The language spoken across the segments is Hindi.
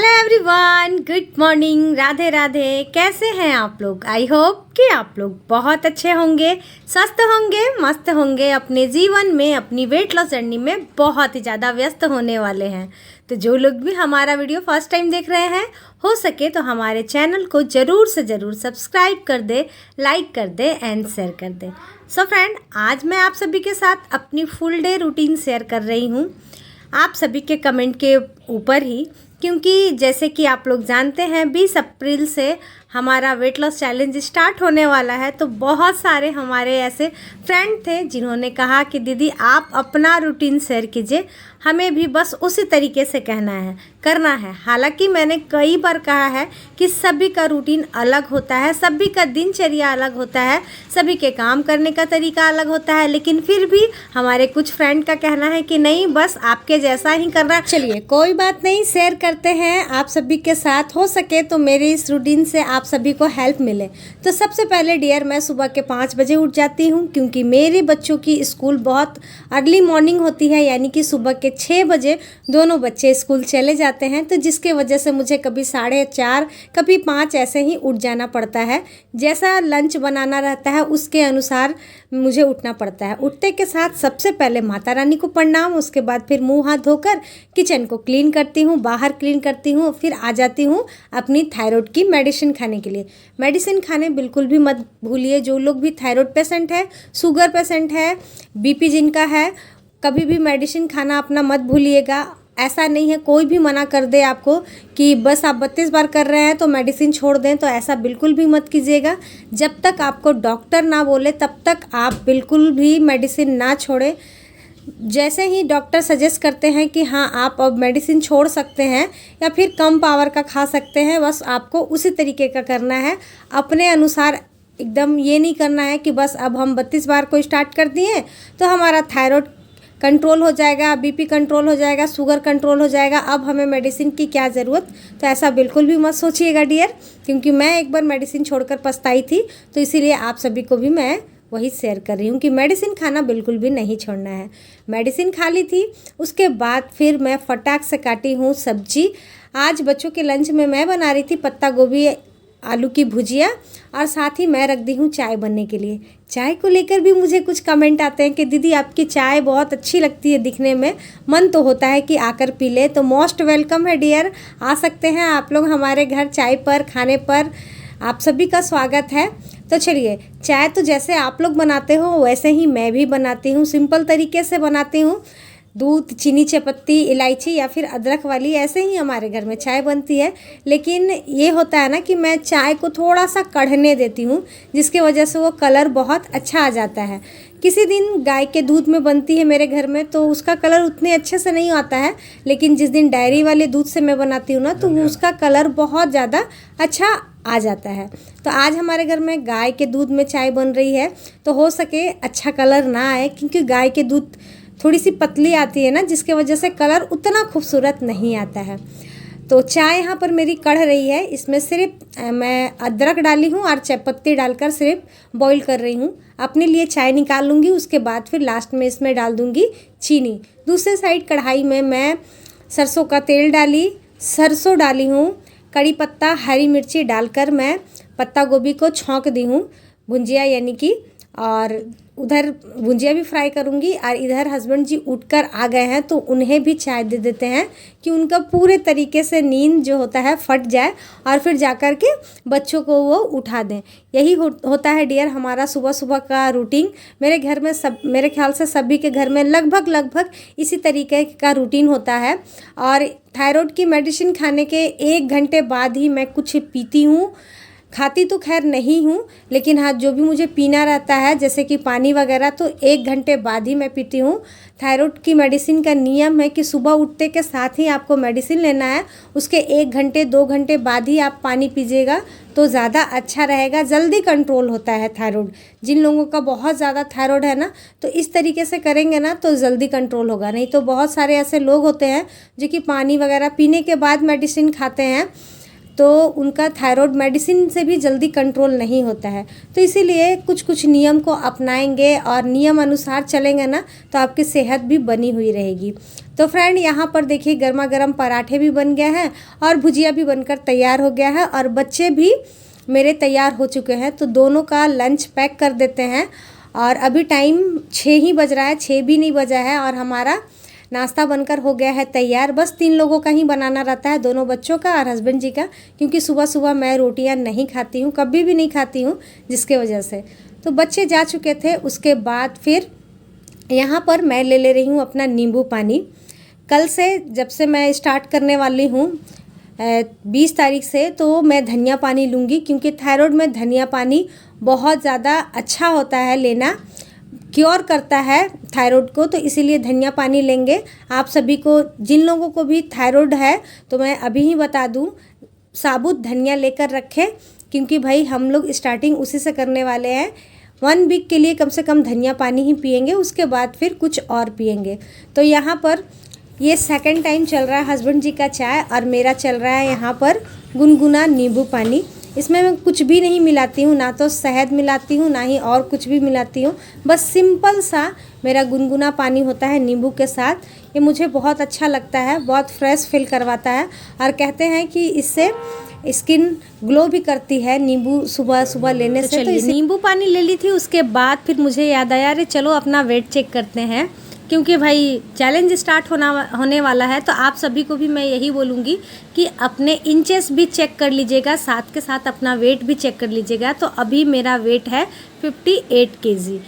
Hello everyone, good morning, Radhe Radhe. कैसे हैं आप लोग? आई होप कि आप लोग बहुत अच्छे होंगे, स्वस्थ होंगे, मस्त होंगे, अपने जीवन में अपनी वेट लॉस जर्नी में बहुत ही ज़्यादा व्यस्त होने वाले हैं। तो जो लोग भी हमारा वीडियो फर्स्ट टाइम देख रहे हैं, हो सके तो हमारे चैनल को ज़रूर से ज़रूर सब्सक्राइब कर दे, लाइक कर दे एंड शेयर कर दे। सो फ्रेंड, आज मैं आप सभी के साथ अपनी फुल डे रूटीन शेयर कर रही हूँ, आप सभी के कमेंट के ऊपर ही, क्योंकि जैसे कि आप लोग जानते हैं 20 अप्रैल से हमारा वेट लॉस चैलेंज स्टार्ट होने वाला है। तो बहुत सारे हमारे ऐसे फ्रेंड थे जिन्होंने कहा कि दीदी आप अपना रूटीन शेयर कीजिए, हमें भी बस उसी तरीके से करना है। हालांकि मैंने कई बार कहा है कि सभी का रूटीन अलग होता है, सभी का दिनचर्या अलग होता है, सभी के काम करने का तरीका अलग होता है, लेकिन फिर भी हमारे कुछ फ्रेंड का कहना है कि नहीं, बस आपके जैसा ही करना। चलिए कोई बात नहीं, शेयर करते हैं आप सभी के साथ। हो सके तो मेरे इस रूटीन से आप सभी को हेल्प मिले। तो सबसे पहले डियर, मैं सुबह के 5 बजे उठ जाती हूँ, क्योंकि मेरे बच्चों की स्कूल बहुत अर्ली मॉर्निंग होती है, यानी कि सुबह के 6 बजे दोनों बच्चे स्कूल चले जाते हैं। तो जिसके वजह से मुझे कभी 4:30 कभी 5 ऐसे ही उठ जाना पड़ता है। जैसा लंच बनाना रहता है उसके अनुसार मुझे उठना पड़ता है। उठते के साथ सबसे पहले माता रानी को प्रणाम, उसके बाद फिर मुंह हाथ धोकर किचन को क्लीन करती हूँ, बाहर क्लीन करती हूँ, फिर आ जाती हूँ अपनी थायराइड की मेडिसिन खाने के लिए। मेडिसिन खाने बिल्कुल भी मत भूलिए। जो लोग भी थायराइड पेशेंट है, शुगर पेशेंट है, बीपी जिनका है, कभी भी मेडिसिन खाना अपना मत भूलिएगा। ऐसा नहीं है कोई भी मना कर दे आपको कि बस आप 32 बार कर रहे हैं तो मेडिसिन छोड़ दें, तो ऐसा बिल्कुल भी मत कीजिएगा। जब तक आपको डॉक्टर ना बोले तब तक आप बिल्कुल भी मेडिसिन ना छोड़ें। जैसे ही डॉक्टर सजेस्ट करते हैं कि हाँ आप अब मेडिसिन छोड़ सकते हैं या फिर कम पावर का खा सकते हैं, बस आपको उसी तरीके का करना है, अपने अनुसार। एकदम ये नहीं करना है कि बस अब हम 32 बार को स्टार्ट कर दिए तो हमारा थायराइड कंट्रोल हो जाएगा, बीपी कंट्रोल हो जाएगा, शुगर कंट्रोल हो जाएगा, अब हमें मेडिसिन की क्या ज़रूरत। तो ऐसा बिल्कुल भी मत सोचिएगा डियर, क्योंकि मैं एक बार मेडिसिन छोड़कर पछताई थी। तो इसीलिए आप सभी को भी मैं वही शेयर कर रही हूँ कि मेडिसिन खाना बिल्कुल भी नहीं छोड़ना है। मेडिसिन खा ली थी, उसके बाद फिर मैं फटाक से काटी हूँ सब्जी। आज बच्चों के लंच में मैं बना रही थी पत्ता गोभी आलू की भुजिया, और साथ ही मैं रख दी हूँ चाय बनने के लिए। चाय को लेकर भी मुझे कुछ कमेंट आते हैं कि दीदी आपकी चाय बहुत अच्छी लगती है दिखने में, मन तो होता है कि आकर पी ले। तो मोस्ट वेलकम है डियर, आ सकते हैं आप लोग हमारे घर चाय पर, खाने पर, आप सभी का स्वागत है। तो चलिए, चाय तो जैसे आप लोग बनाते हो वैसे ही मैं भी बनाती हूँ, सिंपल तरीके से बनाती हूँ। दूध, चीनी, चायपत्ती, इलायची या फिर अदरक वाली, ऐसे ही हमारे घर में चाय बनती है। लेकिन ये होता है ना कि मैं चाय को थोड़ा सा कढ़ने देती हूँ, जिसकी वजह से वो कलर बहुत अच्छा आ जाता है। किसी दिन गाय के दूध में बनती है मेरे घर में तो उसका कलर उतने अच्छे से नहीं आता है, लेकिन जिस दिन डायरी वाले दूध से मैं बनाती हूँ ना तो उसका कलर बहुत ज़्यादा अच्छा आ जाता है। तो आज हमारे घर में गाय के दूध में चाय बन रही है, तो हो सके अच्छा कलर ना आए, क्योंकि गाय के दूध थोड़ी सी पतली आती है ना, जिसके वजह से कलर उतना खूबसूरत नहीं आता है। तो चाय यहाँ पर मेरी कढ़ रही है, इसमें सिर्फ मैं अदरक डाली हूँ और चायपत्ती डालकर सिर्फ बॉईल कर रही हूँ। अपने लिए चाय निकाल लूँगी, उसके बाद फिर लास्ट में इसमें डाल दूँगी चीनी। दूसरे साइड कढ़ाई में मैं सरसों का तेल डाली, सरसों डाली हूँ, कड़ी पत्ता, हरी मिर्ची डालकर मैं पत्ता गोभी को छौंक दी हूँ भुंजिया, यानी कि, और उधर भुंजिया भी फ्राई करूँगी। और इधर हस्बैंड जी उठकर आ गए हैं तो उन्हें भी चाय दे देते हैं कि उनका पूरे तरीके से नींद जो होता है फट जाए, और फिर जाकर के बच्चों को वो उठा दें। यही होता है डियर हमारा सुबह सुबह का रूटीन। मेरे घर में मेरे ख्याल से सभी के घर में लगभग इसी तरीके का रूटीन होता है। और थायराइड की मेडिसिन खाने के 1 घंटे बाद ही मैं कुछ पीती हूँ। खाती तो खैर नहीं हूँ, लेकिन हाँ जो भी मुझे पीना रहता है जैसे कि पानी वगैरह, तो 1 घंटे बाद ही मैं पीती हूँ। थायराइड की मेडिसिन का नियम है कि सुबह उठते के साथ ही आपको मेडिसिन लेना है, उसके 1 घंटे 2 घंटे बाद ही आप पानी पीजिएगा तो ज़्यादा अच्छा रहेगा, जल्दी कंट्रोल होता है थायराइड। जिन लोगों का बहुत ज़्यादा थायराइड है ना, तो इस तरीके से करेंगे ना तो जल्दी कंट्रोल होगा। नहीं तो बहुत सारे ऐसे लोग होते हैं जो कि पानी वगैरह पीने के बाद मेडिसिन खाते हैं, तो उनका थायराइड मेडिसिन से भी जल्दी कंट्रोल नहीं होता है। तो इसीलिए कुछ कुछ नियम को अपनाएंगे और नियम अनुसार चलेंगे ना तो आपकी सेहत भी बनी हुई रहेगी। तो फ्रेंड यहाँ पर देखिए गर्मा गर्म पराठे भी बन गए हैं और भुजिया भी बनकर तैयार हो गया है और बच्चे भी मेरे तैयार हो चुके हैं। तो दोनों का लंच पैक कर देते हैं और अभी टाइम 6 ही बज रहा है, 6 भी नहीं बजा है और हमारा नाश्ता बनकर हो गया है तैयार। बस 3 लोगों का ही बनाना रहता है, दोनों बच्चों का और हस्बैंड जी का, क्योंकि सुबह सुबह मैं रोटियां नहीं खाती हूँ, कभी भी नहीं खाती हूँ, जिसके वजह से। तो बच्चे जा चुके थे, उसके बाद फिर यहाँ पर मैं ले रही हूँ अपना नींबू पानी। कल से जब से मैं स्टार्ट करने वाली हूँ 20 तारीख से, तो मैं धनिया पानी लूँगी, क्योंकि थायराइड में धनिया पानी बहुत ज़्यादा अच्छा होता है लेना, क्योर करता है थायराइड को। तो इसीलिए धनिया पानी लेंगे। आप सभी को, जिन लोगों को भी थायराइड है, तो मैं अभी ही बता दूं, साबुत धनिया लेकर रखें, क्योंकि भाई हम लोग स्टार्टिंग उसी से करने वाले हैं। 1 वीक के लिए कम से कम धनिया पानी ही पिएंगे, उसके बाद फिर कुछ और पिएंगे। तो यहाँ पर ये सेकंड टाइम चल रहा है हस्बैंड जी का चाय और मेरा चल रहा है यहाँ पर गुनगुना नींबू पानी। इसमें मैं कुछ भी नहीं मिलाती हूँ, ना तो शहद मिलाती हूँ, ना ही और कुछ भी मिलाती हूँ। बस सिंपल सा मेरा गुनगुना पानी होता है नींबू के साथ। ये मुझे बहुत अच्छा लगता है, बहुत फ्रेश फील करवाता है और कहते हैं कि इससे स्किन ग्लो भी करती है नींबू सुबह सुबह लेने से। तो नींबू पानी ले ली थी, उसके बाद फिर मुझे याद आया, अरे चलो अपना वेट चेक करते हैं, क्योंकि भाई चैलेंज स्टार्ट होने वाला है। तो आप सभी को भी मैं यही बोलूँगी कि अपने इंचेस भी चेक कर लीजिएगा, साथ के साथ अपना वेट भी चेक कर लीजिएगा। तो अभी मेरा वेट है 58 केजी।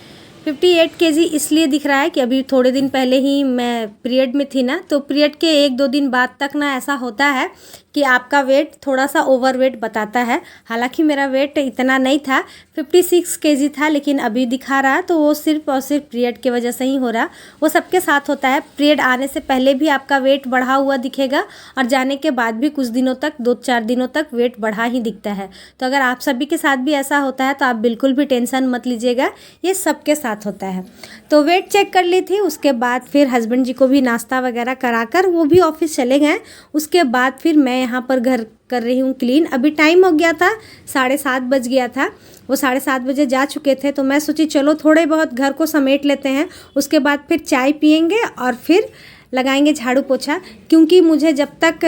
58 केजी इसलिए दिख रहा है कि अभी थोड़े दिन पहले ही मैं पीरियड में थी ना, तो पीरियड के 1-2 दिन बाद तक ना ऐसा होता है कि आपका वेट थोड़ा सा ओवर वेट बताता है। हालांकि मेरा वेट इतना नहीं था, 56 केजी था, लेकिन अभी दिखा रहा है तो वो सिर्फ और सिर्फ पीरियड की वजह से ही हो रहा। वो सबके साथ होता है, पीरियड आने से पहले भी आपका वेट बढ़ा हुआ दिखेगा और जाने के बाद भी कुछ दिनों तक, 2-4 दिनों तक वेट बढ़ा ही दिखता है। तो अगर आप सभी के साथ भी ऐसा होता है तो आप बिल्कुल भी टेंशन मत लीजिएगा, ये सबके साथ होता है। तो वेट चेक कर ली थी, उसके बाद फिर हस्बैंड जी को भी नाश्ता वगैरह कराकर वो भी ऑफिस चले गए। उसके बाद फिर मैं यहाँ पर घर कर रही हूँ क्लीन। अभी टाइम हो गया था, 7:30 बज गया था, वो 7:30 बजे जा चुके थे। तो मैं सोची चलो थोड़े बहुत घर को समेट लेते हैं, उसके बाद फिर चाय पियेंगे और फिर लगाएंगे झाड़ू पोछा, क्योंकि मुझे जब तक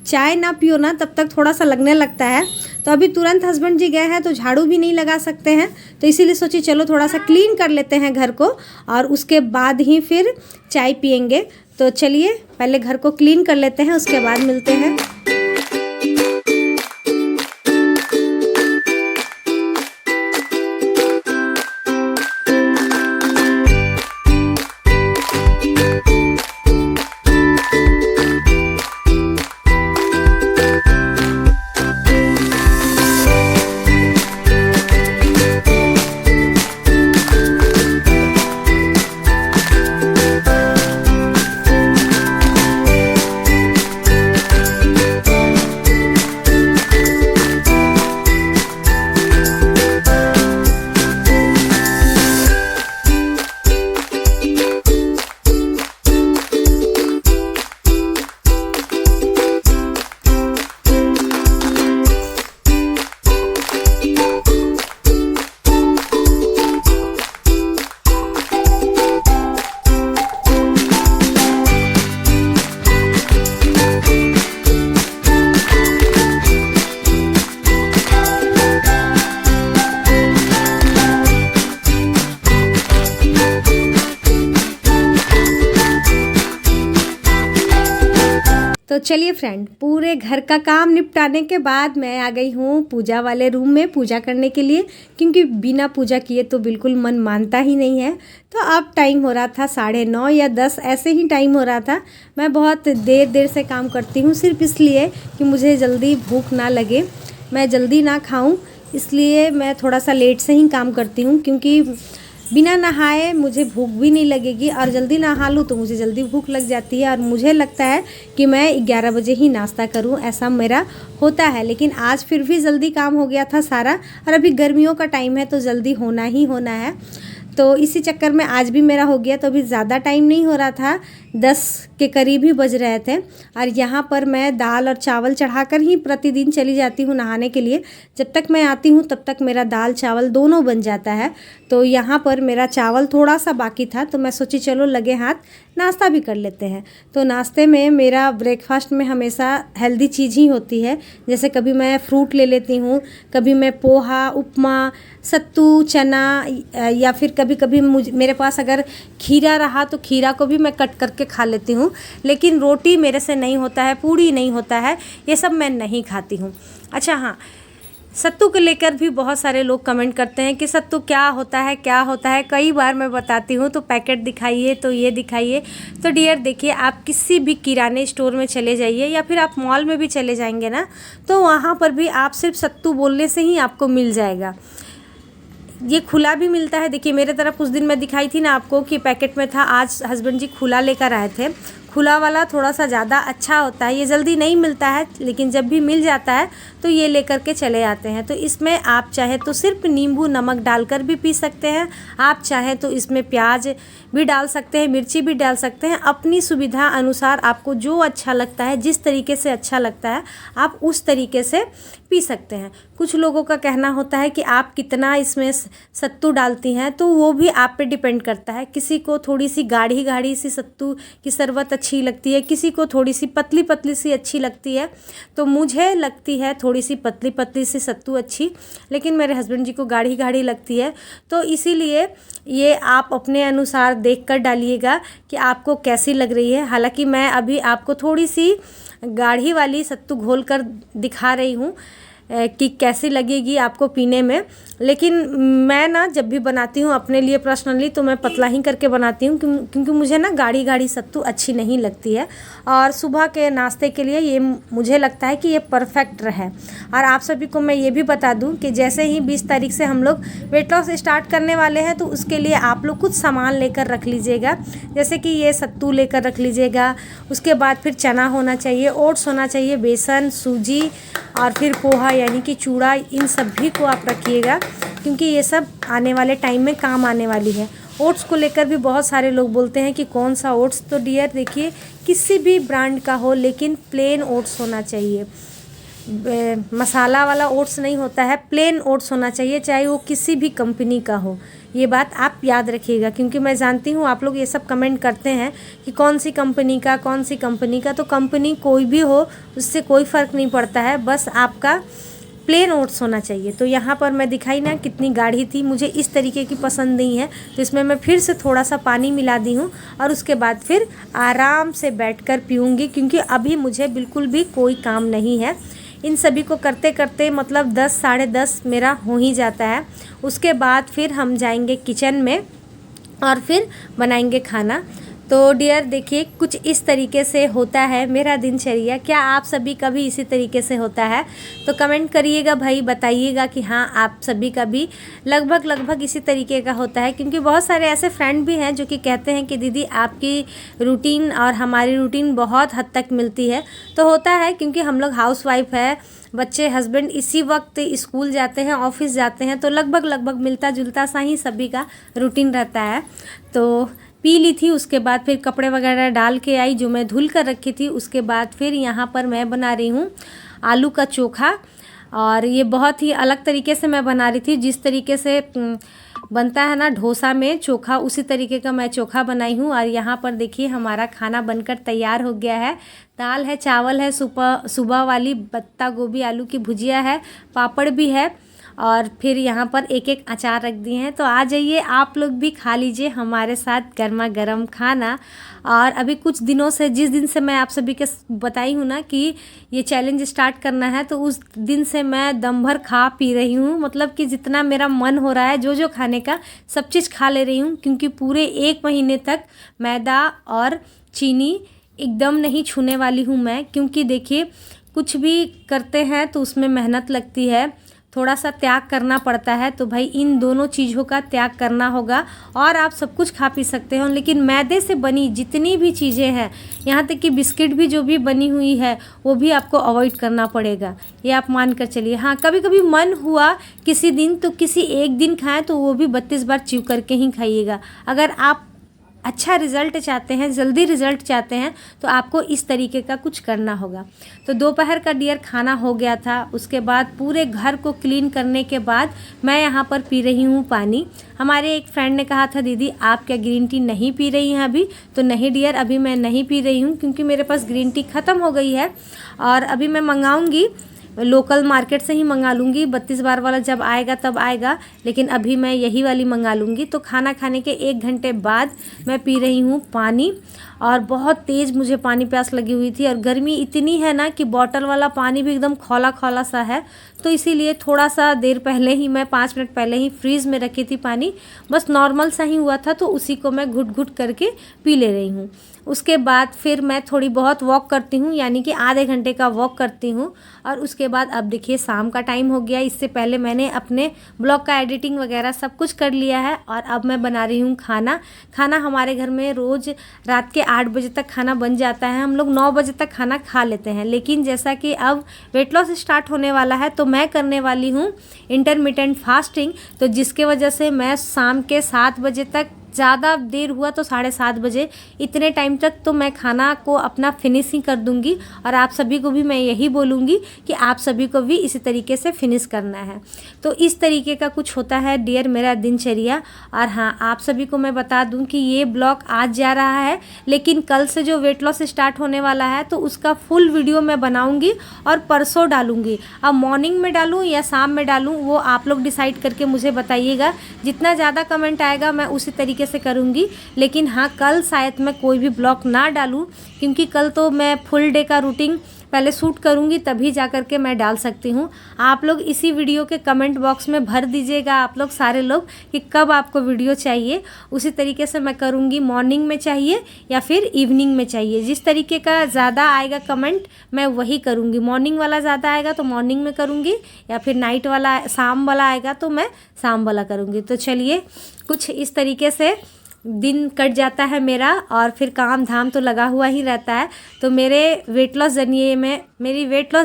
चाय ना पियो ना तब तक थोड़ा सा लगने लगता है। तो अभी तुरंत हस्बैंड जी गए हैं तो झाड़ू भी नहीं लगा सकते हैं, तो इसीलिए सोची चलो थोड़ा सा क्लीन कर लेते हैं घर को और उसके बाद ही फिर चाय पियेंगे। तो चलिए पहले घर को क्लीन कर लेते हैं, उसके बाद मिलते हैं। तो चलिए फ्रेंड, पूरे घर का काम निपटाने के बाद मैं आ गई हूँ पूजा वाले रूम में पूजा करने के लिए, क्योंकि बिना पूजा किए तो बिल्कुल मन मानता ही नहीं है। तो अब टाइम हो रहा था 9:30 या 10 ऐसे ही टाइम हो रहा था। मैं बहुत देर से काम करती हूँ सिर्फ इसलिए कि मुझे जल्दी भूख ना लगे, मैं जल्दी ना खाऊँ, इसलिए मैं थोड़ा सा लेट से ही काम करती हूँ, क्योंकि बिना नहाए मुझे भूख भी नहीं लगेगी और जल्दी नहा लूँ तो मुझे जल्दी भूख लग जाती है और मुझे लगता है कि मैं 11 बजे ही नाश्ता करूँ, ऐसा मेरा होता है। लेकिन आज फिर भी जल्दी काम हो गया था सारा, और अभी गर्मियों का टाइम है तो जल्दी होना ही होना है। तो इसी चक्कर में आज भी मेरा हो गया। तो अभी ज़्यादा टाइम नहीं हो रहा था, 10 के करीब ही बज रहे थे और यहाँ पर मैं दाल और चावल चढ़ाकर ही प्रतिदिन चली जाती हूँ नहाने के लिए। जब तक मैं आती हूँ तब तक मेरा दाल चावल दोनों बन जाता है। तो यहाँ पर मेरा चावल थोड़ा सा बाकी था, तो मैं सोची चलो लगे हाथ नाश्ता भी कर लेते हैं। तो नाश्ते में मेरा ब्रेकफास्ट में हमेशा हेल्दी चीज़ ही होती है। जैसे कभी मैं फ्रूट ले लेती हूँ, कभी मैं पोहा, उपमा, सत्तू, चना, या फिर कभी कभी मेरे पास अगर खीरा रहा तो खीरा को भी मैं कट करके खा लेती हूँ। लेकिन रोटी मेरे से नहीं होता है, पूड़ी नहीं होता है, ये सब मैं नहीं खाती हूँ। अच्छा हाँ, सत्तू को लेकर भी बहुत सारे लोग कमेंट करते हैं कि सत्तू क्या होता है, क्या होता है। कई बार मैं बताती हूँ तो पैकेट दिखाइए, तो ये दिखाइए। तो डियर देखिए, आप किसी भी किराने स्टोर में चले जाइए या फिर आप मॉल में भी चले जाएंगे ना, तो वहाँ पर भी आप सिर्फ सत्तू बोलने से ही आपको मिल जाएगा। ये खुला भी मिलता है। देखिए मेरे तरफ उस दिन मैं दिखाई थी ना आपको कि पैकेट में था, आज हस्बैंड जी खुला लेकर आए थे। खुला वाला थोड़ा सा ज़्यादा अच्छा होता है, ये जल्दी नहीं मिलता है, लेकिन जब भी मिल जाता है तो ये लेकर के चले आते हैं। तो इसमें आप चाहे तो सिर्फ नींबू नमक डालकर भी पी सकते हैं, आप चाहे तो इसमें प्याज भी डाल सकते हैं, मिर्ची भी डाल सकते हैं। अपनी सुविधा अनुसार आपको जो अच्छा लगता है, जिस तरीके से अच्छा लगता है, आप उस तरीके से पी सकते हैं। कुछ लोगों का कहना होता है कि आप कितना इसमें सत्तू डालती हैं, तो वो भी आप पे डिपेंड करता है। किसी को थोड़ी सी गाढ़ी गाढ़ी सी सत्तू की शरबत अच्छी लगती है, किसी को थोड़ी सी पतली पतली सी अच्छी लगती है। तो मुझे लगती है थोड़ी सी पतली पतली सी सत्तू अच्छी, लेकिन मेरे हस्बैंड जी को गाढ़ी गाढ़ी लगती है। तो इसीलिए ये आप अपने अनुसार देख कर डालिएगा कि आपको कैसी लग रही है। हालांकि मैं अभी आपको थोड़ी सी गाढ़ी वाली सत्तू घोल कर दिखा रही हूँ कि कैसी लगेगी आपको पीने में। लेकिन मैं ना जब भी बनाती हूँ अपने लिए पर्सनली, तो मैं पतला ही करके बनाती हूँ, क्योंकि मुझे ना गाढ़ी गाढ़ी सत्तू अच्छी नहीं लगती है। और सुबह के नाश्ते के लिए ये मुझे लगता है कि ये परफेक्ट रहे। और आप सभी को मैं ये भी बता दूँ कि जैसे ही 20 तारीख से हम लोग वेट लॉस स्टार्ट करने वाले हैं, तो उसके लिए आप लोग कुछ सामान लेकर रख लीजिएगा। जैसे कि ये सत्तू लेकर रख लीजिएगा, उसके बाद फिर चना होना चाहिए, ओट्स होना चाहिए, बेसन, सूजी और फिर पोहा यानी कि चूड़ा, इन सभी को आप रखिएगा, क्योंकि ये सब आने वाले टाइम में काम आने वाली है। ओट्स को लेकर भी बहुत सारे लोग बोलते हैं कि कौन सा ओट्स। तो डियर देखिए, किसी भी ब्रांड का हो, लेकिन प्लेन ओट्स होना चाहिए। मसाला वाला ओट्स नहीं होता है, प्लेन ओट्स होना चाहिए, चाहे वो किसी भी कंपनी का हो। ये बात आप याद रखिएगा, क्योंकि मैं जानती हूँ आप लोग ये सब कमेंट करते हैं कि कौन सी कंपनी का, कौन सी कंपनी का। तो कंपनी कोई भी हो, उससे कोई फ़र्क नहीं पड़ता है, बस आपका प्लेन ओट्स होना चाहिए। तो यहाँ पर मैं दिखाई ना कितनी गाढ़ी थी, मुझे इस तरीके की पसंद नहीं है, तो इसमें मैं फिर से थोड़ा सा पानी मिला दी हूँ और उसके बाद फिर आराम से बैठकर पीऊँगी, क्योंकि अभी मुझे बिल्कुल भी कोई काम नहीं है। इन सभी को करते करते मतलब 10 साढ़े 10 मेरा हो ही जाता है। उसके बाद फिर हम जाएंगे किचन में और फिर बनाएंगे खाना। तो डियर देखिए, कुछ इस तरीके से होता है मेरा दिनचर्या। क्या आप सभी का भी इसी तरीके से होता है? तो कमेंट करिएगा भाई, बताइएगा कि हाँ आप सभी का भी लगभग इसी तरीके का होता है। क्योंकि बहुत सारे ऐसे फ्रेंड भी हैं जो कि कहते हैं कि दीदी आपकी रूटीन और हमारी रूटीन बहुत हद तक मिलती है। तो होता है, क्योंकि हम लोग हाउसवाइफ है, बच्चे हस्बैंड इसी वक्त स्कूल जाते हैं, ऑफिस जाते हैं, तो लगभग मिलता जुलता सा ही सभी का रूटीन रहता है। तो पी ली थी, उसके बाद फिर कपड़े वगैरह डाल के आई जो मैं धुल कर रखी थी। उसके बाद फिर यहाँ पर मैं बना रही हूँ आलू का चोखा, और ये बहुत ही अलग तरीके से मैं बना रही थी। जिस तरीके से बनता है ना डोसा में चोखा, उसी तरीके का मैं चोखा बनाई हूँ। और यहाँ पर देखिए हमारा खाना बनकर तैयार हो गया है। दाल है, चावल है, सुबह वाली पत्ता गोभी आलू की भुजिया है, पापड़ भी है, और फिर यहाँ पर एक एक अचार रख दिए हैं। तो आ जाइए आप लोग भी खा लीजिए हमारे साथ गर्मा गर्म खाना। और अभी कुछ दिनों से, जिस दिन से मैं आप सभी के बताई हूँ ना कि ये चैलेंज स्टार्ट करना है, तो उस दिन से मैं दम भर खा पी रही हूँ। मतलब कि जितना मेरा मन हो रहा है, जो खाने का सब चीज़ खा ले रही हूँ, क्योंकि पूरे 1 महीने तक मैदा और चीनी एकदम नहीं छूने वाली हूँ मैं। क्योंकि देखिए कुछ भी करते हैं तो उसमें मेहनत लगती है, थोड़ा सा त्याग करना पड़ता है। तो भाई इन दोनों चीज़ों का त्याग करना होगा। और आप सब कुछ खा पी सकते हो, लेकिन मैदे से बनी जितनी भी चीज़ें हैं, यहाँ तक कि बिस्किट भी जो भी बनी हुई है, वो भी आपको अवॉइड करना पड़ेगा, ये आप मान कर चलिए। हाँ, कभी कभी मन हुआ किसी दिन तो किसी एक दिन खाएं, तो वो भी 32 बार च्यू करके ही खाइएगा। अगर आप अच्छा रिज़ल्ट चाहते हैं, जल्दी रिज़ल्ट चाहते हैं, तो आपको इस तरीके का कुछ करना होगा। तो दोपहर का डियर खाना हो गया था, उसके बाद पूरे घर को क्लीन करने के बाद मैं यहाँ पर पी रही हूँ पानी। हमारे एक फ्रेंड ने कहा था दीदी आप क्या ग्रीन टी नहीं पी रही हैं अभी? तो नहीं डियर, अभी मैं नहीं पी रही हूँ क्योंकि मेरे पास ग्रीन टी ख़त्म हो गई है और अभी मैं मंगाऊँगी, लोकल मार्केट से ही मंगा लूँगी। 32 बार वाला जब आएगा तब आएगा, लेकिन अभी मैं यही वाली मंगा लूँगी। तो खाना खाने के 1 घंटे बाद मैं पी रही हूँ पानी और बहुत तेज़ मुझे पानी प्यास लगी हुई थी और गर्मी इतनी है ना कि बॉटल वाला पानी भी एकदम खौला खौला सा है। तो इसीलिए थोड़ा सा देर पहले ही मैं 5 मिनट पहले ही फ्रीज़ में रखी थी पानी, बस नॉर्मल सा ही हुआ था तो उसी को मैं घुट घुट करके पी ले रही हूँ। उसके बाद फिर मैं थोड़ी बहुत वॉक करती हूँ, यानी कि आधे घंटे का वॉक करती हूँ और उसके बाद अब देखिए शाम का टाइम हो गया। इससे पहले मैंने अपने ब्लॉग का एडिटिंग वगैरह सब कुछ कर लिया है और अब मैं बना रही हूँ खाना हमारे घर में रोज़ रात के 8 बजे तक खाना बन जाता है। हम लोग 9 बजे तक खाना खा लेते हैं, लेकिन जैसा कि अब वेट लॉस स्टार्ट होने वाला है तो मैं करने वाली हूँ इंटरमिटेंट फास्टिंग। तो जिसके वजह से मैं शाम के 7 बजे तक, ज़्यादा देर हुआ तो 7:30 बजे, इतने टाइम तक तो मैं खाना को अपना फिनिश ही कर दूंगी। और आप सभी को भी मैं यही बोलूँगी कि आप सभी को भी इसी तरीके से फिनिश करना है। तो इस तरीके का कुछ होता है डियर मेरा दिनचर्या। और हाँ, आप सभी को मैं बता दूं कि ये ब्लॉग आज जा रहा है, लेकिन कल से जो वेट लॉस स्टार्ट होने वाला है तो उसका फुल वीडियो मैं बनाऊँगी और परसों डालूँगी। अब मॉर्निंग में डालूँ या शाम में डालूँ वो आप लोग डिसाइड करके मुझे बताइएगा। जितना ज़्यादा कमेंट आएगा मैं उसी तरीके से करूँगी। लेकिन हाँ, कल शायद मैं कोई भी ब्लॉग ना डालूँ क्योंकि कल तो मैं फुल डे का रूटीन पहले शूट करूँगी, तभी जा कर के मैं डाल सकती हूँ। आप लोग इसी वीडियो के कमेंट बॉक्स में भर दीजिएगा, आप लोग सारे लोग, कि कब आपको वीडियो चाहिए। उसी तरीके से मैं करूँगी, मॉर्निंग में चाहिए या फिर इवनिंग में चाहिए। जिस तरीके का ज़्यादा आएगा कमेंट मैं वही करूँगी। मॉर्निंग वाला ज़्यादा आएगा तो मॉर्निंग में करूँगी, या फिर नाइट वाला, शाम वाला आएगा तो मैं शाम वाला करूँगी। तो चलिए, कुछ इस तरीके से दिन कट जाता है मेरा और फिर काम धाम तो लगा हुआ ही रहता है। तो मेरी वेट लॉस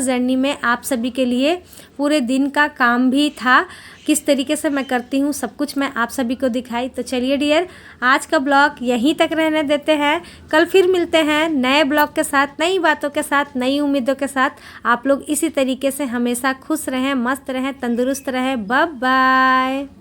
जर्नी में आप सभी के लिए पूरे दिन का काम भी था, किस तरीके से मैं करती हूँ सब कुछ मैं आप सभी को दिखाई। तो चलिए डियर, आज का ब्लॉग यहीं तक रहने देते हैं। कल फिर मिलते हैं नए ब्लॉग के साथ, नई बातों के साथ, नई उम्मीदों के साथ। आप लोग इसी तरीके से हमेशा खुश रहें, मस्त रहें, तंदुरुस्त रहें। Bye bye.